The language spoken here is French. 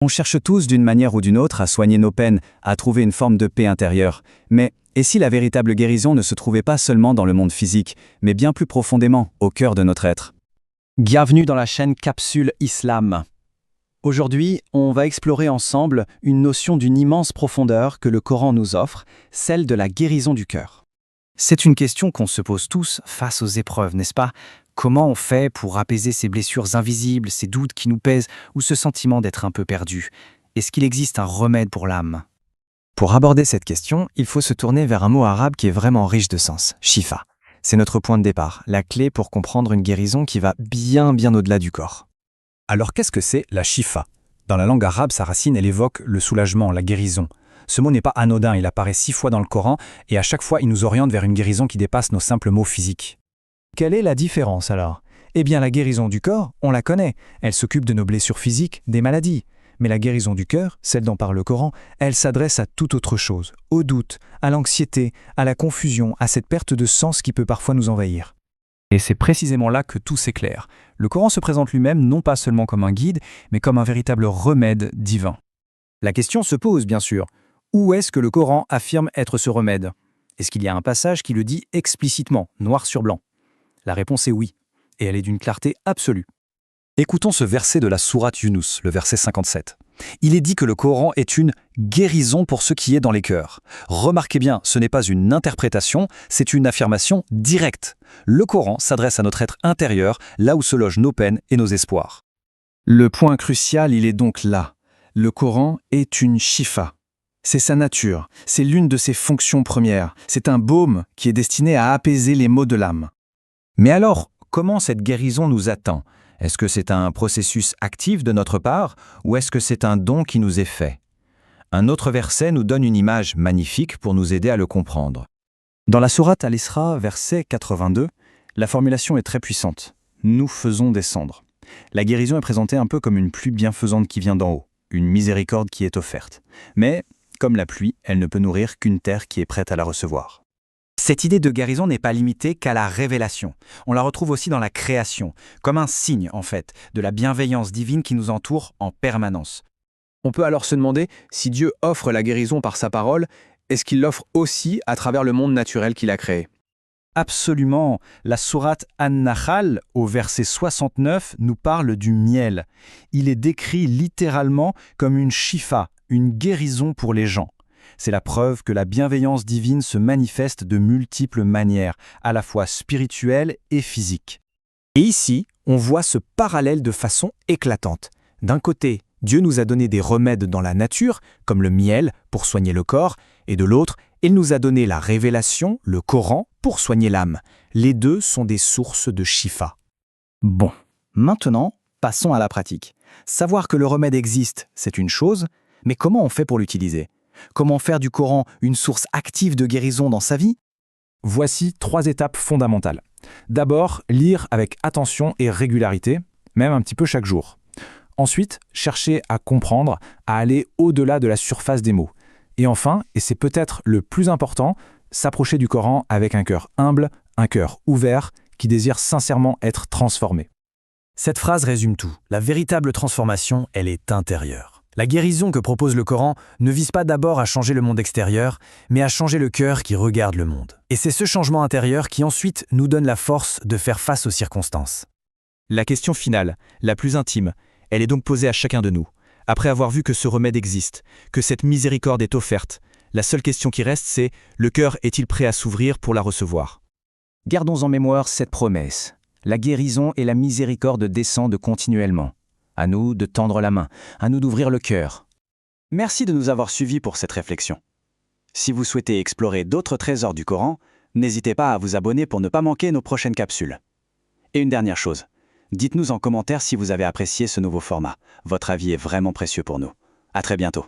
On cherche tous d'une manière ou d'une autre à soigner nos peines, à trouver une forme de paix intérieure. Mais et si la véritable guérison ne se trouvait pas seulement dans le monde physique, mais bien plus profondément, au cœur de notre être? Bienvenue dans la chaîne Capsule Islam. Aujourd'hui, on va explorer ensemble une notion d'une immense profondeur que le Coran nous offre, celle de la guérison du cœur. C'est une question qu'on se pose tous face aux épreuves, n'est-ce pas? Comment on fait pour apaiser ces blessures invisibles, ces doutes qui nous pèsent ou ce sentiment d'être un peu perdu? Est-ce qu'il existe un remède pour l'âme? Pour aborder cette question, il faut se tourner vers un mot arabe qui est vraiment riche de sens, shifa. C'est notre point de départ, la clé pour comprendre une guérison qui va bien au-delà du corps. Alors qu'est-ce que c'est la shifa? Dans la langue arabe, sa racine, elle évoque le soulagement, la guérison. Ce mot n'est pas anodin, il apparaît 6 fois dans le Coran et à chaque fois il nous oriente vers une guérison qui dépasse nos simples mots physiques. Quelle est la différence alors? Eh bien la guérison du corps, on la connaît, elle s'occupe de nos blessures physiques, des maladies. Mais la guérison du cœur, celle dont parle le Coran, elle s'adresse à toute autre chose, au doute, à l'anxiété, à la confusion, à cette perte de sens qui peut parfois nous envahir. Et c'est précisément là que tout s'éclaire. Le Coran se présente lui-même non pas seulement comme un guide, mais comme un véritable remède divin. La question se pose, bien sûr. Où est-ce que le Coran affirme être ce remède? Est-ce qu'il y a un passage qui le dit explicitement, noir sur blanc? La réponse est oui, et elle est d'une clarté absolue. Écoutons ce verset de la sourate Yunus, le verset 57. Il est dit que le Coran est une guérison pour ce qui est dans les cœurs. Remarquez bien, ce n'est pas une interprétation, c'est une affirmation directe. Le Coran s'adresse à notre être intérieur, là où se logent nos peines et nos espoirs. Le point crucial, il est donc là. Le Coran est une shifa. C'est sa nature, c'est l'une de ses fonctions premières. C'est un baume qui est destiné à apaiser les maux de l'âme. Mais alors, comment cette guérison nous atteint? Est-ce que c'est un processus actif de notre part ou est-ce que c'est un don qui nous est fait? Un autre verset nous donne une image magnifique pour nous aider à le comprendre. Dans la sourate Al-Isra, verset 82, la formulation est très puissante. Nous faisons descendre. La guérison est présentée un peu comme une pluie bienfaisante qui vient d'en haut, une miséricorde qui est offerte. Mais, comme la pluie, elle ne peut nourrir qu'une terre qui est prête à la recevoir. Cette idée de guérison n'est pas limitée qu'à la révélation. On la retrouve aussi dans la création, comme un signe, en fait, de la bienveillance divine qui nous entoure en permanence. On peut alors se demander si Dieu offre la guérison par sa parole, est-ce qu'il l'offre aussi à travers le monde naturel qu'il a créé? Absolument. La sourate An-Nahl, au verset 69, nous parle du miel. Il est décrit littéralement comme une shifa, une guérison pour les gens. C'est la preuve que la bienveillance divine se manifeste de multiples manières, à la fois spirituelles et physiques. Et ici, on voit ce parallèle de façon éclatante. D'un côté, Dieu nous a donné des remèdes dans la nature, comme le miel, pour soigner le corps, et de l'autre, il nous a donné la révélation, le Coran, pour soigner l'âme. Les deux sont des sources de shifa. Bon, maintenant, passons à la pratique. Savoir que le remède existe, c'est une chose, mais comment on fait pour l'utiliser? Comment faire du Coran une source active de guérison dans sa vie? Voici 3 étapes fondamentales. D'abord, lire avec attention et régularité, même un petit peu chaque jour. Ensuite, chercher à comprendre, à aller au-delà de la surface des mots. Et enfin, et c'est peut-être le plus important, s'approcher du Coran avec un cœur humble, un cœur ouvert, qui désire sincèrement être transformé. Cette phrase résume tout. La véritable transformation, elle est intérieure. La guérison que propose le Coran ne vise pas d'abord à changer le monde extérieur, mais à changer le cœur qui regarde le monde. Et c'est ce changement intérieur qui ensuite nous donne la force de faire face aux circonstances. La question finale, la plus intime, elle est donc posée à chacun de nous. Après avoir vu que ce remède existe, que cette miséricorde est offerte, la seule question qui reste, c'est le cœur est-il prêt à s'ouvrir pour la recevoir? Gardons en mémoire cette promesse. La guérison et la miséricorde descendent continuellement. À nous de tendre la main, à nous d'ouvrir le cœur. Merci de nous avoir suivis pour cette réflexion. Si vous souhaitez explorer d'autres trésors du Coran, n'hésitez pas à vous abonner pour ne pas manquer nos prochaines capsules. Et une dernière chose, dites-nous en commentaire si vous avez apprécié ce nouveau format. Votre avis est vraiment précieux pour nous. À très bientôt.